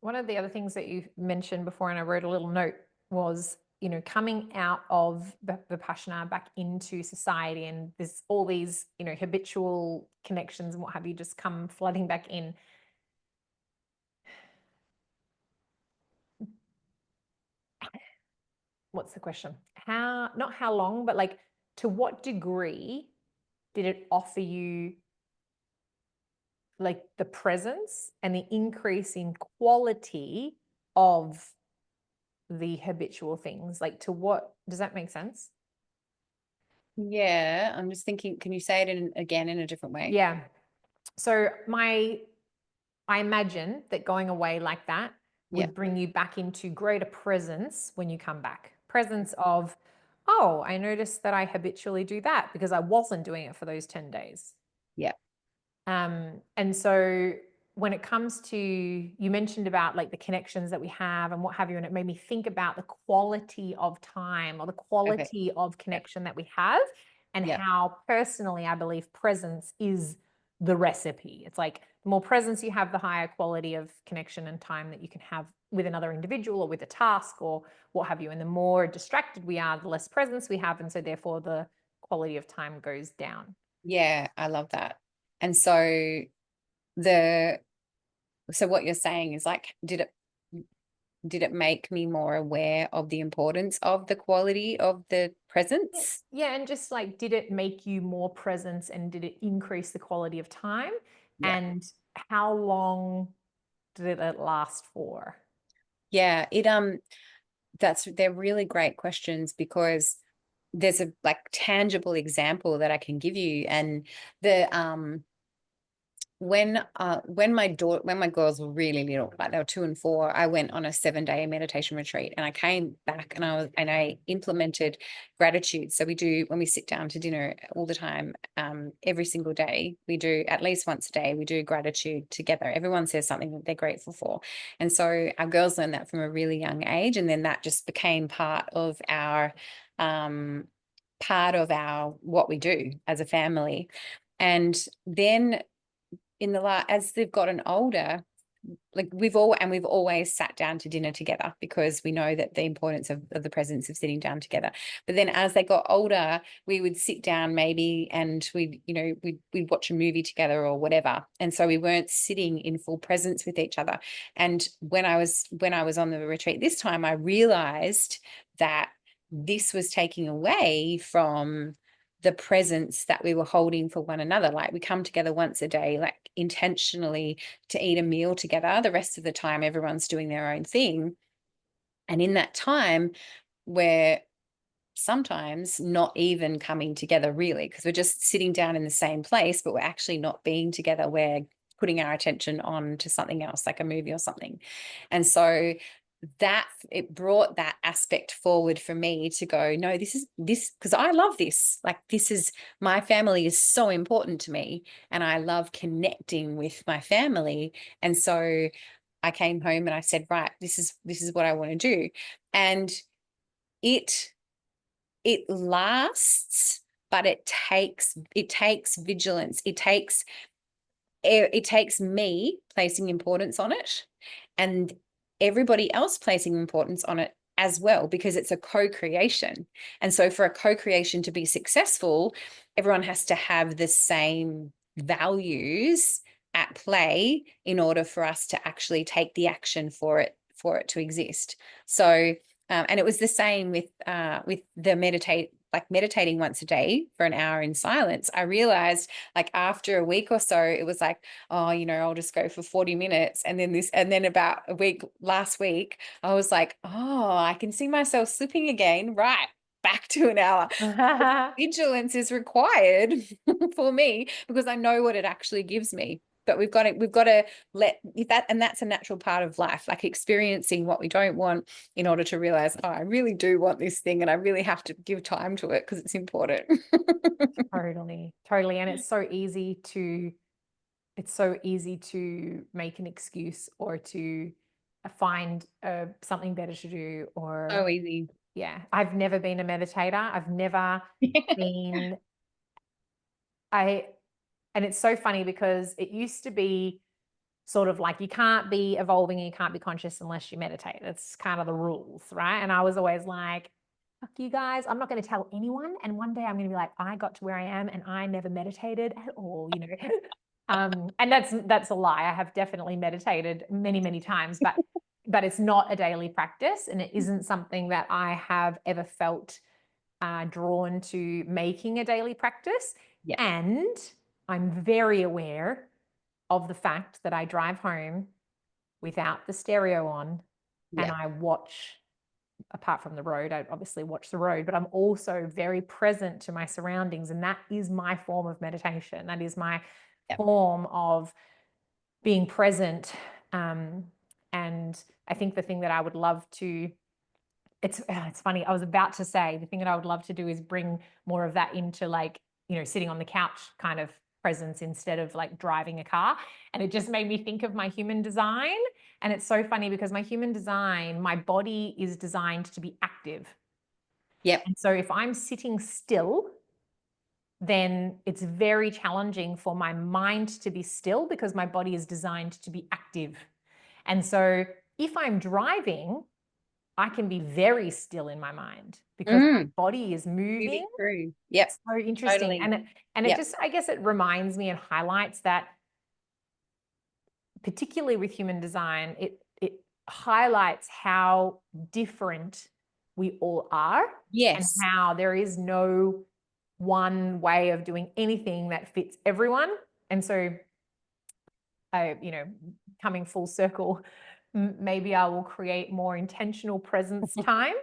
One of the other things that you mentioned before, and I wrote a little note, was, you know, coming out of the Vipassana back into society, and there's all these, you know, habitual connections and what have you just come flooding back in. What's the question? Not how long, but like, to what degree did it offer you like the presence and the increase in quality of the habitual things? Like, to what, does that make sense? Yeah, I'm just thinking, can you say it again in a different way? Yeah. So I imagine that going away like that would bring you back into greater presence when you come back. Presence of, oh, I noticed that I habitually do that because I wasn't doing it for those 10 days. Yeah. And so when it comes to, you mentioned about like the connections that we have and what have you, and it made me think about the quality of time or the quality of connection that we have, and how personally I believe presence is the recipe. It's like the more presence you have, the higher quality of connection and time that you can have with another individual or with a task or what have you. And the more distracted we are, the less presence we have. And so therefore the quality of time goes down. Yeah, I love that. And so what you're saying is like, did it make me more aware of the importance of the quality of the presence? Yeah, and just like, did it make you more presence and did it increase the quality of time? Yeah. And how long did it last for? Yeah, they're really great questions because there's a like tangible example that I can give you. And the when my girls were really little, like they were 2 and 4, I went on a 7-day meditation retreat, and I came back and I implemented gratitude. So we do, when we sit down to dinner all the time, every single day, we do at least once a day, we do gratitude together. Everyone says something that they're grateful for. And so our girls learned that from a really young age. And then that just became part of what we do as a family. And then as they've gotten older, like we've always sat down to dinner together because we know that the importance of the presence of sitting down together. But then as they got older, we would sit down maybe and we'd watch a movie together or whatever. And so we weren't sitting in full presence with each other. And when I was on the retreat this time, I realized that this was taking away from the presence that we were holding for one another. Like we come together once a day, like intentionally to eat a meal together. The rest of the time, everyone's doing their own thing. And in that time, we're sometimes not even coming together really, because we're just sitting down in the same place, but we're actually not being together. We're putting our attention on to something else, like a movie or something. And so that it brought that aspect forward for me to go, no, this because I love this. Like my family is so important to me, and I love connecting with my family. And so I came home and I said, right, this is what I want to do. And it lasts, but it takes vigilance. It takes me placing importance on it, and everybody else placing importance on it as well, because it's a co-creation. And so for a co-creation to be successful, everyone has to have the same values at play in order for us to actually take the action for it to exist. So and it was the same with the meditating once a day for an hour in silence. I realized, like, after a week or so, it was like, oh, I'll just go for 40 minutes. And then about a week, last week, I was like, oh, I can see myself slipping again. Right. Back to an hour. Vigilance is required for me because I know what it actually gives me. But we've got to let that, and that's a natural part of life, like experiencing what we don't want in order to realize, oh, I really do want this thing, and I really have to give time to it because it's important. Totally. And it's so easy to make an excuse or to find something better to do, or So easy. yeah. I've never been a meditator. I've never been and it's so funny because it used to be sort of like you can't be evolving and you can't be conscious unless you meditate. It's kind of the rules, right? And I was always like, fuck you guys, I'm not going to tell anyone. And one day I'm going to be like, I got to where I am and I never meditated at all, and that's a lie. I have definitely meditated many, many times, but it's not a daily practice, and it isn't something that I have ever felt drawn to making a daily practice. Yeah. And I'm very aware of the fact that I drive home without the stereo on, and I watch, apart from the road, I obviously watch the road, but I'm also very present to my surroundings. And that is my form of meditation. That is my form of being present. And I think the thing that I would love to, it's funny, I was about to say the thing that I would love to do is bring more of that into, like, sitting on the couch kind of presence instead of like driving a car. And it just made me think of my human design. And it's so funny because my human design, my body is designed to be active. Yep. And so if I'm sitting still, then it's very challenging for my mind to be still because my body is designed to be active. And so if I'm driving, I can be very still in my mind because my body is moving. True. Yep. So interesting. Totally. And it just, I guess it reminds me and highlights that, particularly with human design, it highlights how different we all are. Yes. And how there is no one way of doing anything that fits everyone. And so coming full circle, maybe I will create more intentional presence time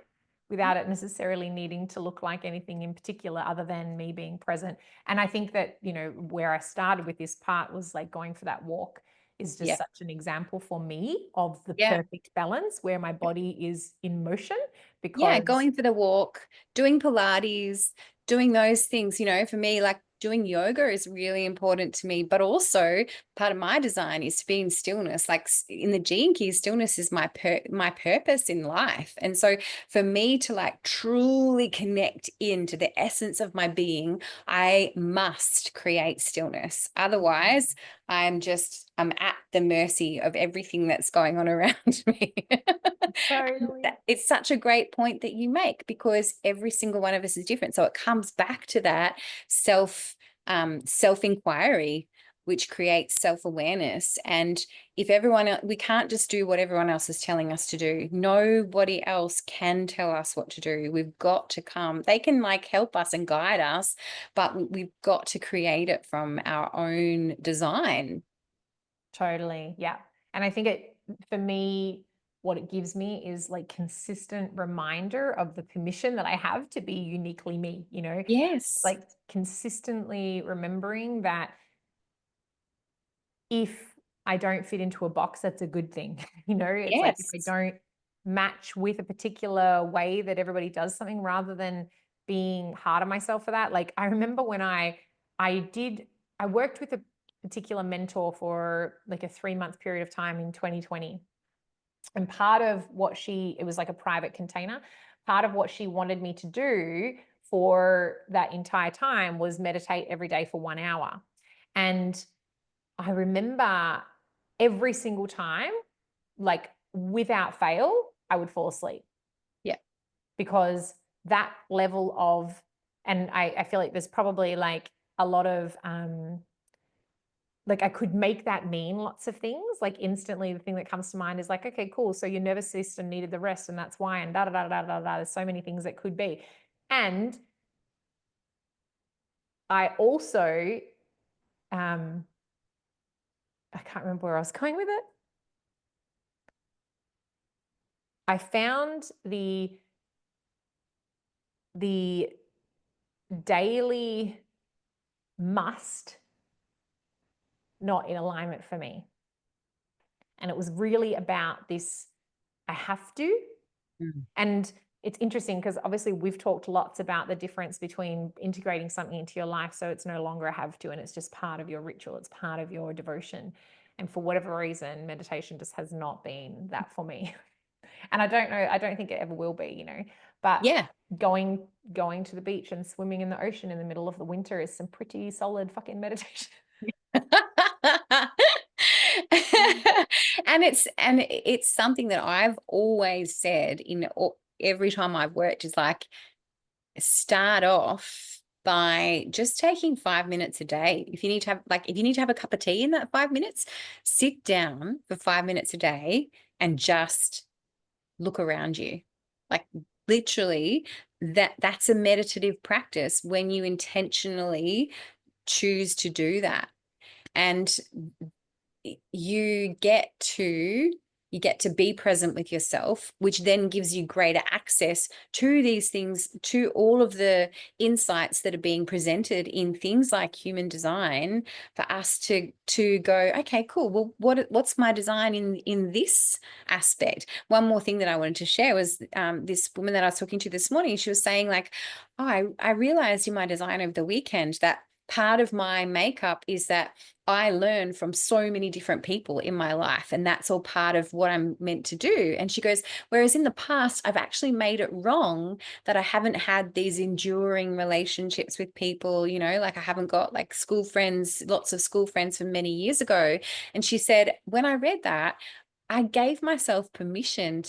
without it necessarily needing to look like anything in particular other than me being present. And I think that, where I started with this part was like going for that walk is just such an example for me of the perfect balance where my body is in motion. Because going for the walk, doing Pilates, doing those things, for me, like doing yoga is really important to me, but also part of my design is to be in stillness. Like in the Gene Key, stillness is my purpose in life. And so for me to like truly connect into the essence of my being, I must create stillness. Otherwise, I'm at the mercy of everything that's going on around me. Totally. It's such a great point that you make because every single one of us is different. So it comes back to that self-inquiry, which creates self-awareness. And if we can't just do what everyone else is telling us to do. Nobody else can tell us what to do. We've got to they can like help us and guide us, but we've got to create it from our own design. Totally. Yeah. And I think for me, what it gives me is like consistent reminder of the permission that I have to be uniquely me, Yes. like consistently remembering that if I don't fit into a box, that's a good thing. It's like if I don't match with a particular way that everybody does something, rather than being hard on myself for that. Like I remember when I worked with a particular mentor for like a 3-month period of time in 2020. And part of what it was like a private container. Part of what she wanted me to do for that entire time was meditate every day for 1 hour. And I remember every single time, like without fail, I would fall asleep. Yeah. Because that level of, and I feel like there's probably like a lot of, like I could make that mean lots of things. Like instantly the thing that comes to mind is like, okay, cool. So your nervous system needed the rest and that's why, and da da da da da da. There's so many things that could be. And I also, I can't remember where I was going with it. I found the daily must not in alignment for me. And it was really about this, I have to. And it's interesting because obviously we've talked lots about the difference between integrating something into your life so it's no longer a have to and it's just part of your ritual, it's part of your devotion. And for whatever reason, meditation just has not been that for me. And I don't think it ever will be, but going to the beach and swimming in the ocean in the middle of the winter is some pretty solid fucking meditation. And it's something that I've always said every time I've worked is like, start off by just taking 5 minutes a day. If you need to have a cup of tea in that 5 minutes, sit down for 5 minutes a day and just look around you. Like literally that's a meditative practice when you intentionally choose to do that. And you get to be present with yourself, which then gives you greater access to these things, to all of the insights that are being presented in things like human design, for us to go, okay, cool. Well, what's my design in this aspect? One more thing that I wanted to share was this woman that I was talking to this morning. She was saying like, oh, I realized in my design over the weekend that part of my makeup is that I learn from so many different people in my life, and that's all part of what I'm meant to do. And she goes, whereas in the past, I've actually made it wrong that I haven't had these enduring relationships with people, like I haven't got like school friends, lots of school friends from many years ago. And she said, when I read that, I gave myself permission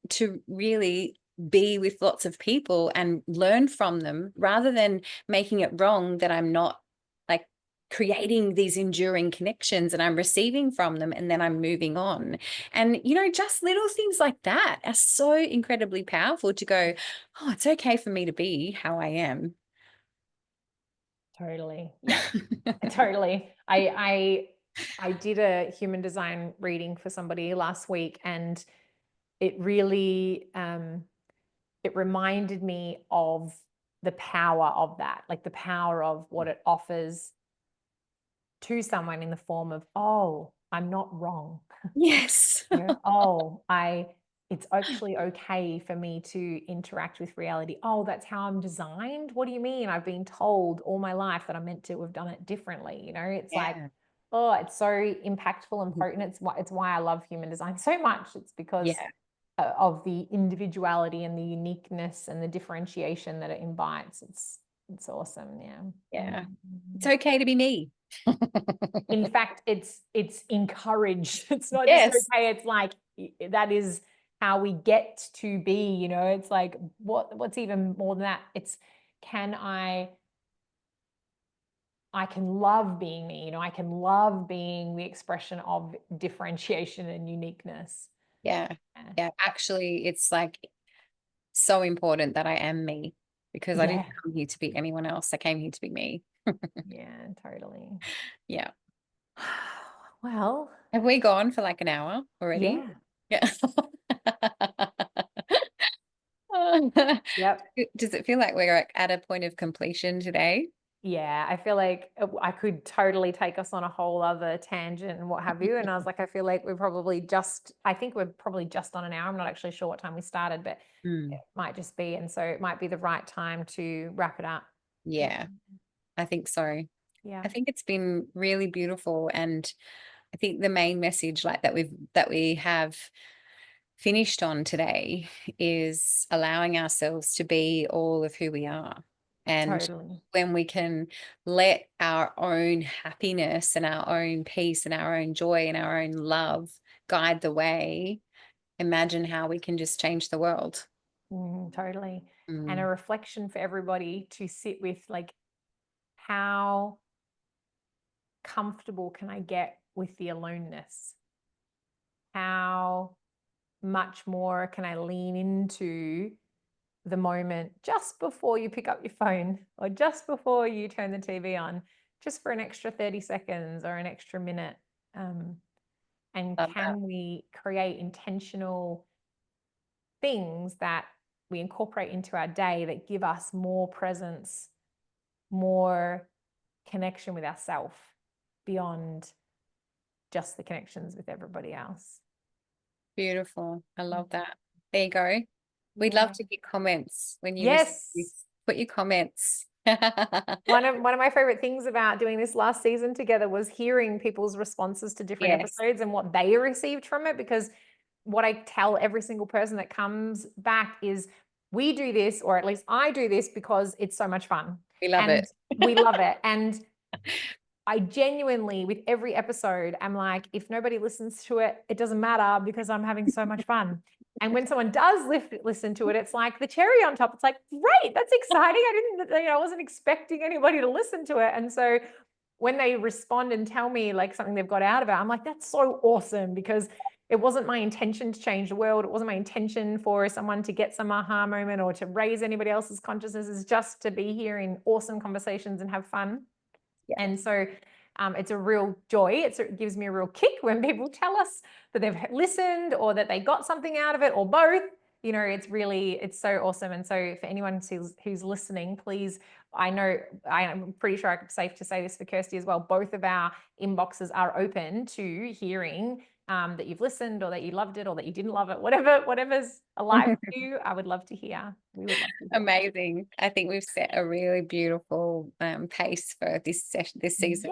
to really be with lots of people and learn from them, rather than making it wrong that I'm not like creating these enduring connections and I'm receiving from them and then I'm moving on. And just little things like that are so incredibly powerful, to go, oh, it's okay for me to be how I am. Totally. Yeah. Totally. I did a human design reading for somebody last week, and it really it reminded me of the power of that, like the power of what it offers to someone in the form of, oh, I'm not wrong. Yes. It's actually okay for me to interact with reality. Oh, that's how I'm designed. What do you mean? I've been told all my life that I'm meant to have done it differently. It's like, Yeah. oh, it's so impactful and potent. It's why I love human design so much. It's because Yeah. of the individuality and the uniqueness and the differentiation that it invites. It's awesome. Yeah. Yeah. It's Mhm. okay to be me. In fact, it's encouraged. It's not just Yes. okay, it's like that is how we get to be. It's like what's even more than that? It's, can I can love being me. I can love being the expression of differentiation and uniqueness. Yeah. Yeah. Yeah. Actually, it's like so important that I am me, because I didn't Yeah. come here to be anyone else. I came here to be me. Yeah, totally. Yeah. Well, Have we gone for like an hour already? yeah. Yeah. Yep. Does it feel like we're like at a point of completion today? Yeah, I feel like I could totally take us on a whole other tangent and what have you. And I was like, I think we're probably just on an hour. I'm not actually sure what time we started, but it Mm. might just be. And so it might be the right time to wrap it up. Yeah, I think so. Yeah, I think it's been really beautiful. And I think the main message like that we have finished on today is allowing ourselves to be all of who we are. And totally. when we can let our own happiness and our own peace and our own joy and our own love guide the way, imagine how we can just change the world. Totally. And a Mm. reflection for everybody to sit with, like, how comfortable can I get with the aloneness? How much more can I lean into the moment just before you pick up your phone or just before you turn the TV on, just for an extra 30 seconds or an extra minute? And Love that. can we create intentional things that we incorporate into our day that give us more presence, more connection with ourselves beyond just the connections with everybody else? Beautiful. I love that. There you go. We'd love Yeah. to get comments when you receive Yes. this. Put your comments. One of my favorite things about doing this last season together was hearing people's responses to different Yes, episodes and what they received from it. Because what I tell every single person that comes back is, we do this, or at least I do this, because it's so much fun we love and it. we love it. And I genuinely, with every episode, I'm like, if nobody listens to it, it doesn't matter, because I'm having so much fun. And when someone does listen to it, it's like the cherry on top. It's like, great, that's exciting. I wasn't expecting anybody to listen to it. And so when they respond and tell me like something they've got out of it, I'm like, that's so awesome, because it wasn't my intention to change the world. It wasn't my intention for someone to get some aha moment or to raise anybody else's consciousness. It's just to be here in awesome conversations and have fun. Yeah. And so it's a real joy. It gives me a real kick when people tell us that they've listened or that they got something out of it, or both. It's so awesome. And so for anyone who's listening, please, I'm pretty sure I'm safe to say this for Kirsty as well, both of our inboxes are open to hearing that you've listened, or that you loved it, or that you didn't love it, whatever's alive for you, I would love to hear. We would love to hear. Amazing. I think we've set a really beautiful pace for this session, this season.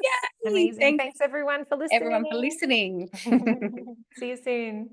Yes. Yay! Amazing. Thanks everyone for listening. Everyone for listening. See you soon.